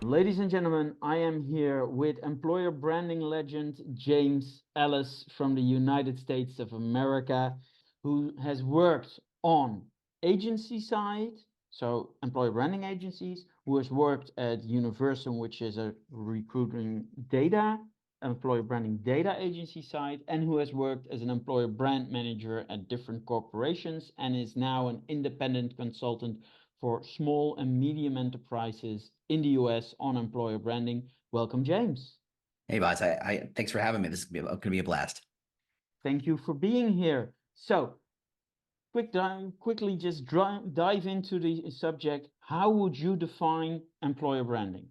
Ladies and gentlemen, I am here with employer branding legend James Ellis from the United States of America, who has worked on agency side, so employer branding agencies, who has worked at Universum, which is a recruiting data, employer branding data agency side, and who has worked as an employer brand manager at different corporations and is now an independent consultant for small and medium enterprises in the US on employer branding. Welcome, James. Hey, boss. I thanks for having me. This is going to be a blast. Thank you for being here. So, quickly just dive into the subject. How would you define employer branding?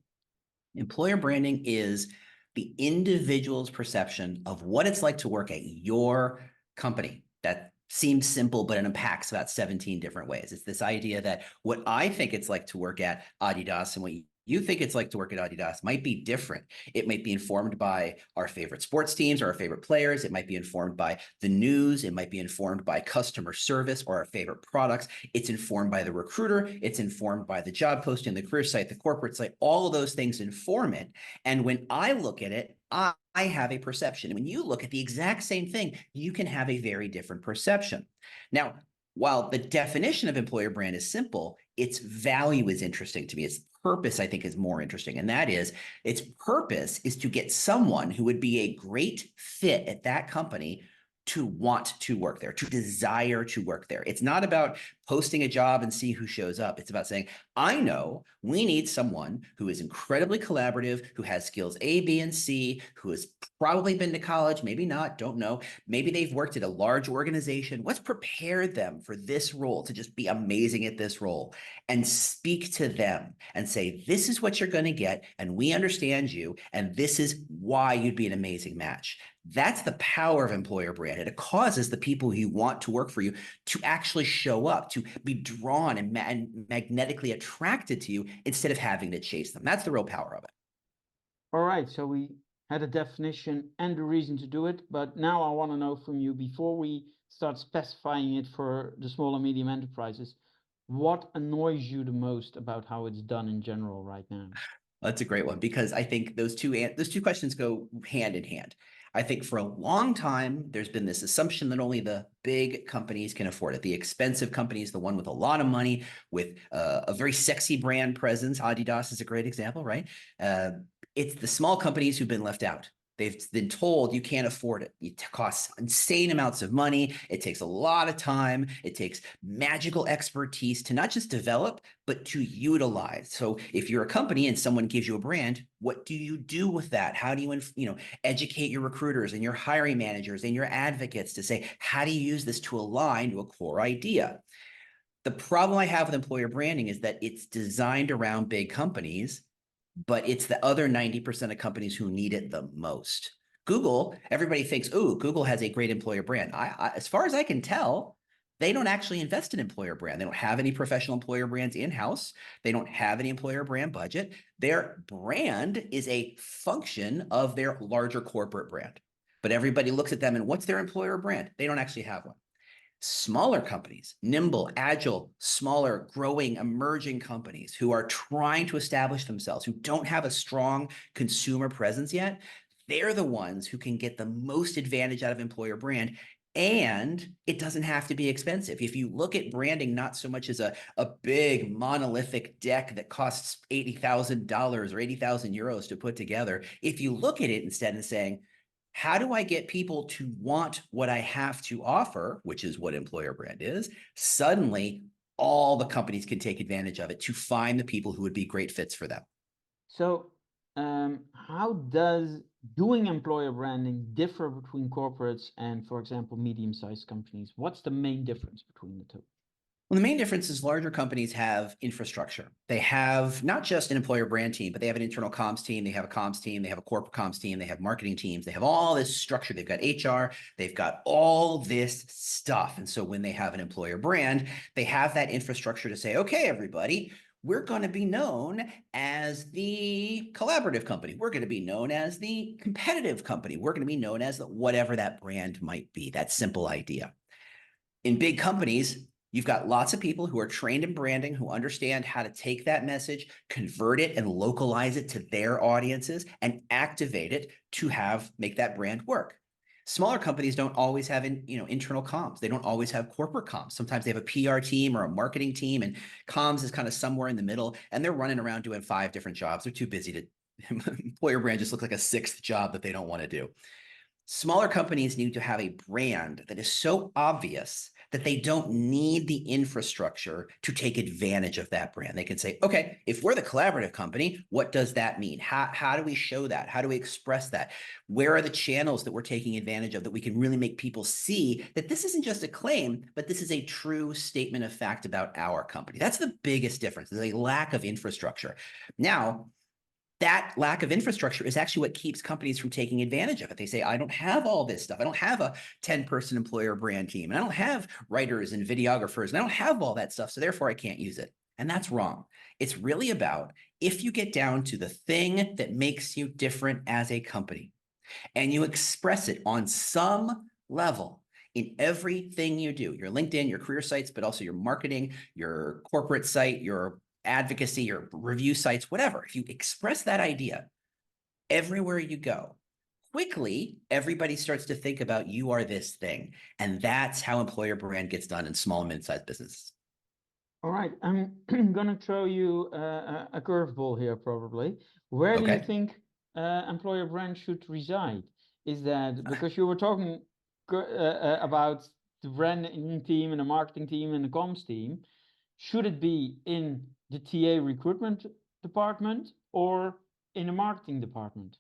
Employer branding is the individual's perception of what it's like to work at your company. That seems simple, but it unpacks about 17 different ways. It's this idea that what I think it's like to work at Adidas and what you think it's like to work at Adidas might be different. It might be informed by our favorite sports teams or our favorite players. It might be informed by the news. It might be informed by customer service or our favorite products. It's informed by the recruiter. It's informed by the job posting, the career site, the corporate site. All of those things inform it. And when I look at it, I have a perception. And when you look at the exact same thing, you can have a very different perception. Now, while the definition of employer brand is simple, its value is interesting to me. Its purpose, I think, is more interesting. And that is, its purpose is to get someone who would be a great fit at that company to want to work there, to desire to work there. It's not about posting a job and see who shows up. It's about saying, I know we need someone who is incredibly collaborative, who has skills A, B, and C, who has probably been to college, maybe not, don't know. Maybe they've worked at a large organization. Let's prepare them for this role to just be amazing at this role and speak to them and say, this is what you're going to get. And we understand you. And this is why you'd be an amazing match. That's the power of employer brand. It causes the people who want to work for you to actually show up, to be drawn and magnetically attracted to you instead of having to chase them. That's the real power of it. All right, so we had a definition and a reason to do it, but now I want to know from you, before we start specifying it for the small and medium enterprises, what annoys you the most about how it's done in general right now? That's a great one, because I think those two questions go hand in hand. I think for a long time, there's been this assumption that only the big companies can afford it. The expensive companies, the one with a lot of money, with a very sexy brand presence. Adidas is a great example, right? It's the small companies who've been left out. They've been told you can't afford it. It costs insane amounts of money. It takes a lot of time. It takes magical expertise to not just develop, but to utilize. So if you're a company and someone gives you a brand, what do you do with that? How do you, educate your recruiters and your hiring managers and your advocates to say, how do you use this to align to a core idea? The problem I have with employer branding is that it's designed around big companies, but it's the other 90% of companies who need it the most. Google, everybody thinks, oh, Google has a great employer brand. As far as I can tell, they don't actually invest in employer brand. They don't have any professional employer brands in-house. They don't have any employer brand budget. Their brand is a function of their larger corporate brand. But everybody looks at them and what's their employer brand? They don't actually have one. Smaller companies, nimble, agile, smaller, growing, emerging companies who are trying to establish themselves, who don't have a strong consumer presence yet, they're the ones who can get the most advantage out of employer brand. And it doesn't have to be expensive. If you look at branding not so much as a big monolithic deck that costs $80,000 or 80,000 euros to put together, if you look at it instead and saying, how do I get people to want what I have to offer, which is what employer brand is, suddenly all the companies can take advantage of it to find the people who would be great fits for them. So, how does doing employer branding differ between corporates and, for example, medium-sized companies? What's the main difference between the two? Well, the main difference is larger companies have infrastructure. They have not just an employer brand team, but they have an internal comms team. They have a comms team. They have a corporate comms team. They have marketing teams. They have all this structure. They've got HR. They've got all this stuff. And so when they have an employer brand, they have that infrastructure to say, okay, everybody, we're going to be known as the collaborative company. We're going to be known as the competitive company. We're going to be known as whatever that brand might be, that simple idea. In big companies, You've got lots of people who are trained in branding, who understand how to take that message, convert it, and localize it to their audiences and activate it to make that brand work. Smaller companies don't always have internal comms. They don't always have corporate comms. Sometimes they have a PR team or a marketing team, and comms is kind of somewhere in the middle, and they're running around doing 5 different jobs. They're too busy to employer brand just looks like a 6th job that they don't want to do. Smaller companies need to have a brand that is so obvious that they don't need the infrastructure to take advantage of that brand. They can say, okay, if we're the collaborative company, what does that mean? How do we show that? How do we express that? Where are the channels that we're taking advantage of that we can really make people see that this isn't just a claim, but this is a true statement of fact about our company? That's the biggest difference. There's a lack of infrastructure. Now, that lack of infrastructure is actually what keeps companies from taking advantage of it. They say, I don't have all this stuff. I don't have a 10-person employer brand team. And I don't have writers and videographers. And I don't have all that stuff. So therefore, I can't use it. And that's wrong. It's really about if you get down to the thing that makes you different as a company and you express it on some level in everything you do, your LinkedIn, your career sites, but also your marketing, your corporate site, your advocacy, your review sites, whatever. If you express that idea everywhere you go, quickly, everybody starts to think about you are this thing. And that's how employer brand gets done in small and mid-sized businesses. All right, I'm going to throw you a curveball here, probably. Where do you Okay. think employer brand should reside? Is that because you were talking about the branding team and the marketing team and the comms team? Should it be in the TA recruitment department or in the marketing department?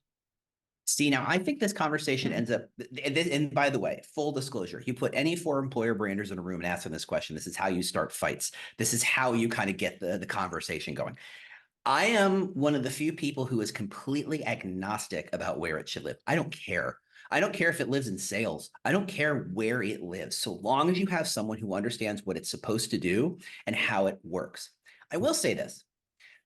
See, now I think this conversation ends up, and by the way, full disclosure, you put any 4 employer branders in a room and ask them this question. This is how you start fights. This is how you kind of get the conversation going. I am one of the few people who is completely agnostic about where it should live. I don't care. I don't care if it lives in sales. I don't care where it lives, so long as you have someone who understands what it's supposed to do and how it works. I will say this.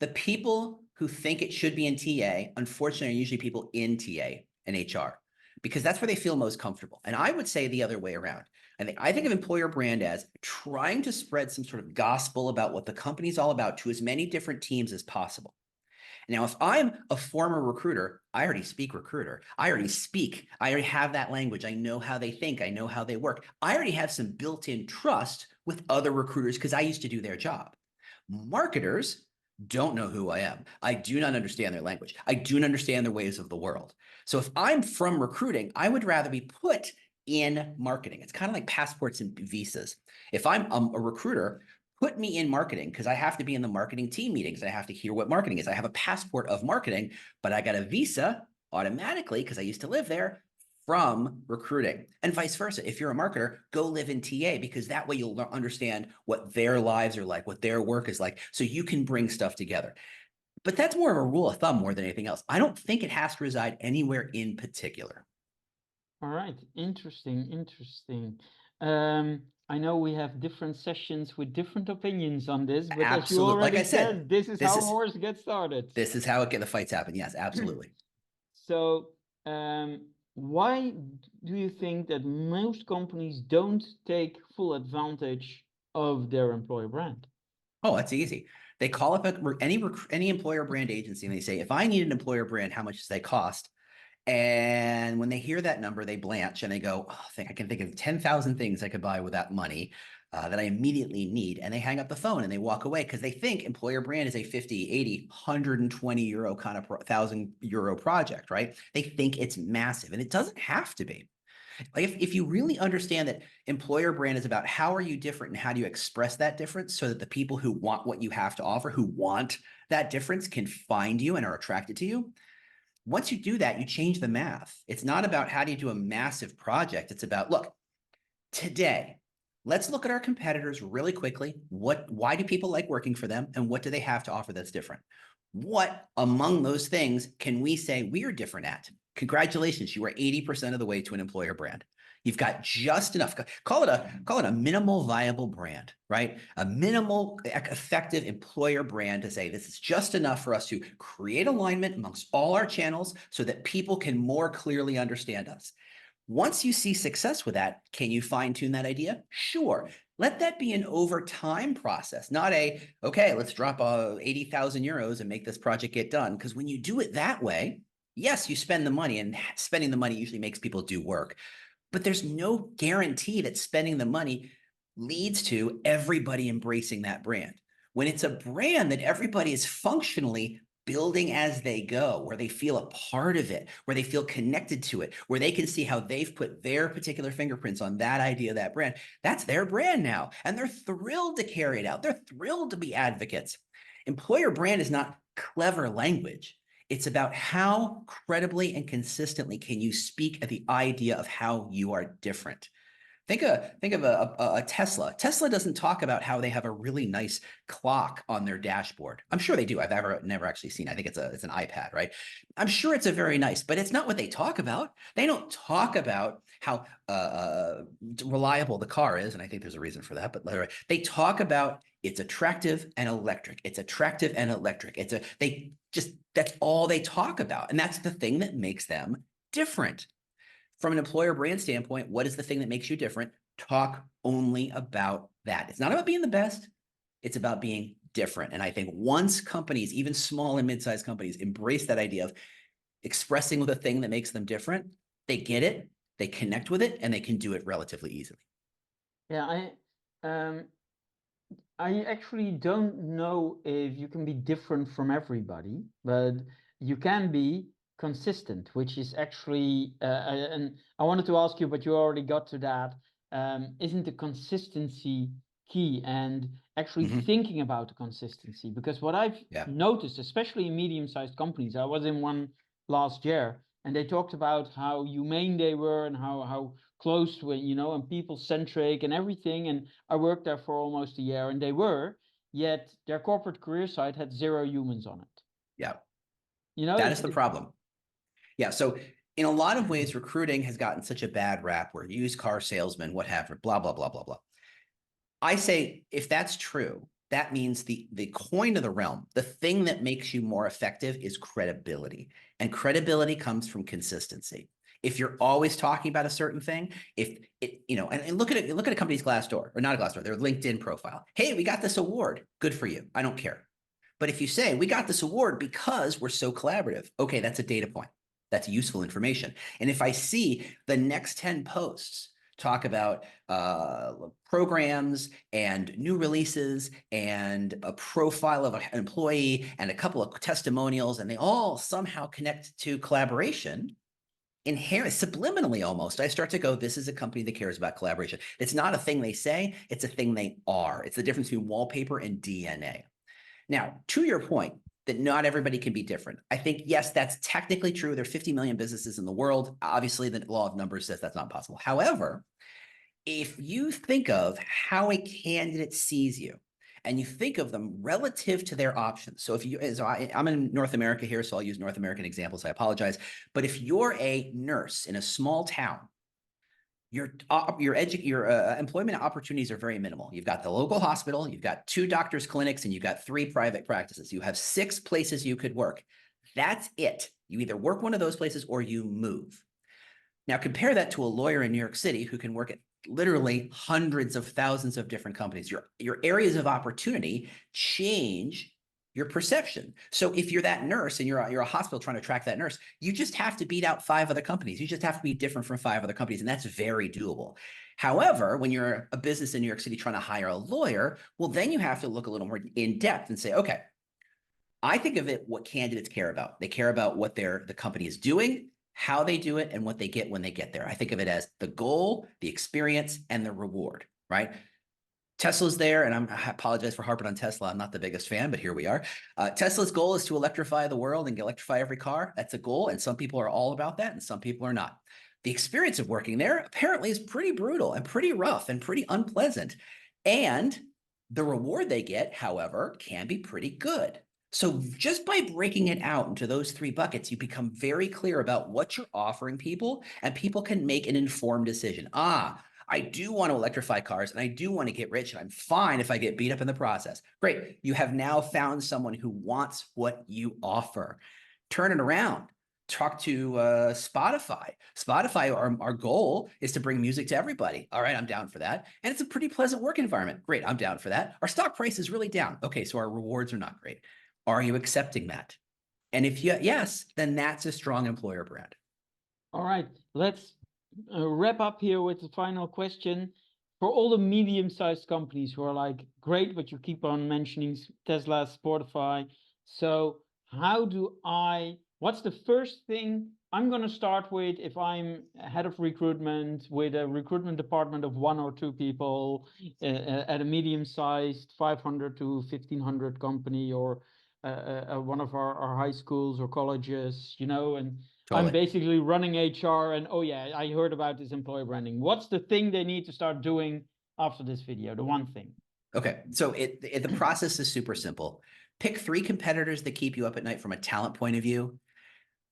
The people who think it should be in TA, unfortunately, are usually people in TA and HR because that's where they feel most comfortable. And I would say the other way around. I think of employer brand as trying to spread some sort of gospel about what the company's all about to as many different teams as possible. Now, if I'm a former recruiter, I already speak recruiter. I already speak. I already have that language. I know how they think. I know how they work. I already have some built-in trust with other recruiters because I used to do their job. Marketers don't know who I am. I do not understand their language. I do not understand the ways of the world. So if I'm from recruiting, I would rather be put in marketing. It's kind of like passports and visas. If I'm a recruiter, put me in marketing because I have to be in the marketing team meetings. I have to hear what marketing is. I have a passport of marketing, but I got a visa automatically because I used to live there from recruiting, and vice versa. If you're a marketer, go live in TA because that way you'll understand what their lives are like, what their work is like, so you can bring stuff together. But that's more of a rule of thumb more than anything else. I don't think it has to reside anywhere in particular. All right, interesting, interesting. I know we have different sessions with different opinions on this, but as you Absolutely. Like already I said, said, this is this how is wars get started. this is how the fights happen. Yes, absolutely. So, why do you think that most companies don't take full advantage of their employer brand? Oh, that's easy. They call up any employer brand agency and they say, if I need an employer brand, how much does that cost? And when they hear that number, they blanch and they go, oh, I can think of 10,000 things I could buy with that money that I immediately need. And they hang up the phone and they walk away because they think employer brand is a 50, 80, 120 euro kind of €1,000 project, right? They think it's massive and it doesn't have to be. Like if you really understand that employer brand is about how are you different and how do you express that difference so that the people who want what you have to offer, who want that difference can find you and are attracted to you. Once you do that, you change the math. It's not about how do you do a massive project. It's about, look, today, let's look at our competitors really quickly. Why do people like working for them? And what do they have to offer that's different? What among those things can we say we are different at? Congratulations, you are 80% of the way to an employer brand. You've got just enough. Call it a minimal viable brand, right? A minimal effective employer brand to say this is just enough for us to create alignment amongst all our channels so that people can more clearly understand us. Once you see success with that, can you fine tune that idea? Sure. Let that be an over time process, not a, okay, let's drop 80,000 euros and make this project get done. Because when you do it that way, yes, you spend the money, and spending the money usually makes people do work. But there's no guarantee that spending the money leads to everybody embracing that brand. When it's a brand that everybody is functionally building as they go, where they feel a part of it, where they feel connected to it, where they can see how they've put their particular fingerprints on that idea, that brand, that's their brand now. And they're thrilled to carry it out. They're thrilled to be advocates. Employer brand is not clever language. It's about how credibly and consistently can you speak at the idea of how you are different. Think of a Tesla. Tesla doesn't talk about how they have a really nice clock on their dashboard. I'm sure they do. I've never actually seen. I think it's an iPad, right? I'm sure it's a very nice, but it's not what they talk about. They don't talk about how reliable the car is, and I think there's a reason for that. But they talk about it's attractive and electric. It's attractive and electric. That's all they talk about, and that's the thing that makes them different. From an employer brand standpoint, what is the thing that makes you different? Talk only about that. It's not about being the best. It's about being different. And I think once companies, even small and mid-sized companies, embrace that idea of expressing the thing that makes them different, they get it, they connect with it, and they can do it relatively easily. Yeah, I actually don't know if you can be different from everybody, but you can be consistent, which is actually, and I wanted to ask you, but you already got to that. Isn't the consistency key, and actually thinking about the consistency? Because what I've noticed, especially in medium-sized companies, I was in one last year, and they talked about how humane they were and how close to it, and people centric and everything. And I worked there for almost a year, and they were, yet their corporate career site had 0 humans on it. Yeah. You know, that is the problem. Yeah. So in a lot of ways, recruiting has gotten such a bad rap where used car salesmen, whatever, blah, blah, blah, blah, blah. I say, if that's true, that means the coin of the realm, the thing that makes you more effective is credibility. And credibility comes from consistency. If you're always talking about a certain thing, if it, and look at a company's Glassdoor, or not a Glassdoor, their LinkedIn profile. Hey, we got this award. Good for you. I don't care. But if you say, we got this award because we're so collaborative, okay, that's a data point. That's useful information. And if I see the next 10 posts talk about programs and new releases and a profile of an employee and a couple of testimonials, and they all somehow connect to collaboration, inherent, subliminally almost, I start to go, this is a company that cares about collaboration. It's not a thing they say, it's a thing they are. It's the difference between wallpaper and DNA. Now, to your point, that not everybody can be different. I think, yes, that's technically true. There are 50 million businesses in the world. Obviously, the law of numbers says that's not possible. However, if you think of how a candidate sees you and you think of them relative to their options. So I'm in North America here, so I'll use North American examples. I apologize. But if you're a nurse in a small town, your employment opportunities are very minimal. You've got the local hospital, you've got 2 doctors' clinics, and you've got 3 private practices. You have 6 places you could work. That's it. You either work one of those places or you move. Now compare that to a lawyer in New York City who can work at literally hundreds of thousands of different companies. Your areas of opportunity change your perception. So if you're that nurse and you're a hospital trying to track that nurse, you just have to beat out 5 other companies. You just have to be different from 5 other companies, and that's very doable. However, when you're a business in New York City trying to hire a lawyer, well, then you have to look a little more in depth and say, okay, I think of it what candidates care about. They care about what the company is doing, how they do it, and what they get when they get there. I think of it as the goal, the experience, and the reward, right? Tesla's there, and I apologize for harping on Tesla. I'm not the biggest fan, but here we are. Tesla's goal is to electrify the world and electrify every car. That's a goal, and some people are all about that, and some people are not. The experience of working there apparently is pretty brutal and pretty rough and pretty unpleasant. And the reward they get, however, can be pretty good. So just by breaking it out into those 3 buckets, you become very clear about what you're offering people, and people can make an informed decision. I do want to electrify cars and I do want to get rich, and I'm fine if I get beat up in the process. Great. You have now found someone who wants what you offer. Turn it around. talk to Spotify. Spotify, our goal is to bring music to everybody. All right, I'm down for that. And it's a pretty pleasant work environment. Great, I'm down for that. Our stock price is really down. Okay, so our rewards are not great. Are you accepting that? And if yes, then that's a strong employer brand. All right, let's wrap up here with the final question. For all the medium-sized companies who are like, great, but you keep on mentioning Tesla, Spotify. So what's the first thing I'm going to start with if I'm head of recruitment with a recruitment department of 1 or 2 people at a medium-sized 500 to 1500 company, or one of our high schools or colleges, and I'm Totally. basically running HR, and oh yeah, I heard about this employer branding. What's the thing they need to start doing after this video? The one thing. Okay, so the process is super simple. Pick 3 competitors that keep you up at night from a talent point of view.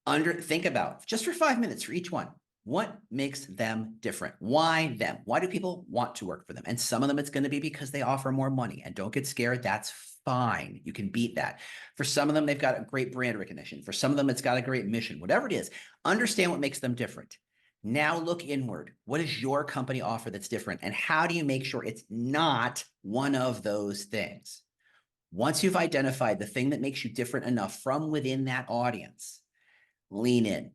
Think about, just for 5 minutes for each one, what makes them different? Why them? Why do people want to work for them? And some of them, it's going to be because they offer more money. And don't get scared. That's fine. You can beat that. For some of them, they've got a great brand recognition. For some of them, it's got a great mission. Whatever it is, understand what makes them different. Now look inward. What does your company offer that's different? And how do you make sure it's not one of those things? Once you've identified the thing that makes you different enough from within that audience, lean in.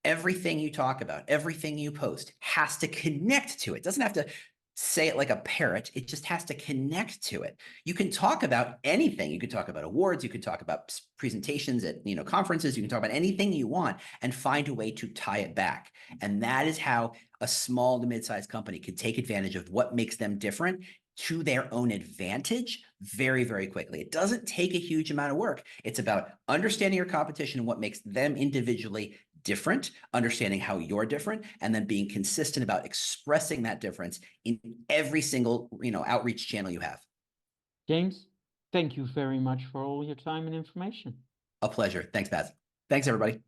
Everything you talk about, everything you post has to connect to it. It doesn't have to say it like a parrot. It just has to connect to it. You can talk about anything. You could talk about awards. You could talk about presentations at conferences. You can talk about anything you want and find a way to tie it back. And that is how a small to mid-sized company can take advantage of what makes them different to their own advantage very, very quickly. It doesn't take a huge amount of work. It's about understanding your competition and what makes them individually different, understanding how you're different, and then being consistent about expressing that difference in every single outreach channel you have. James, thank you very much for all your time and information. A pleasure. Thanks, Baz. Thanks, everybody.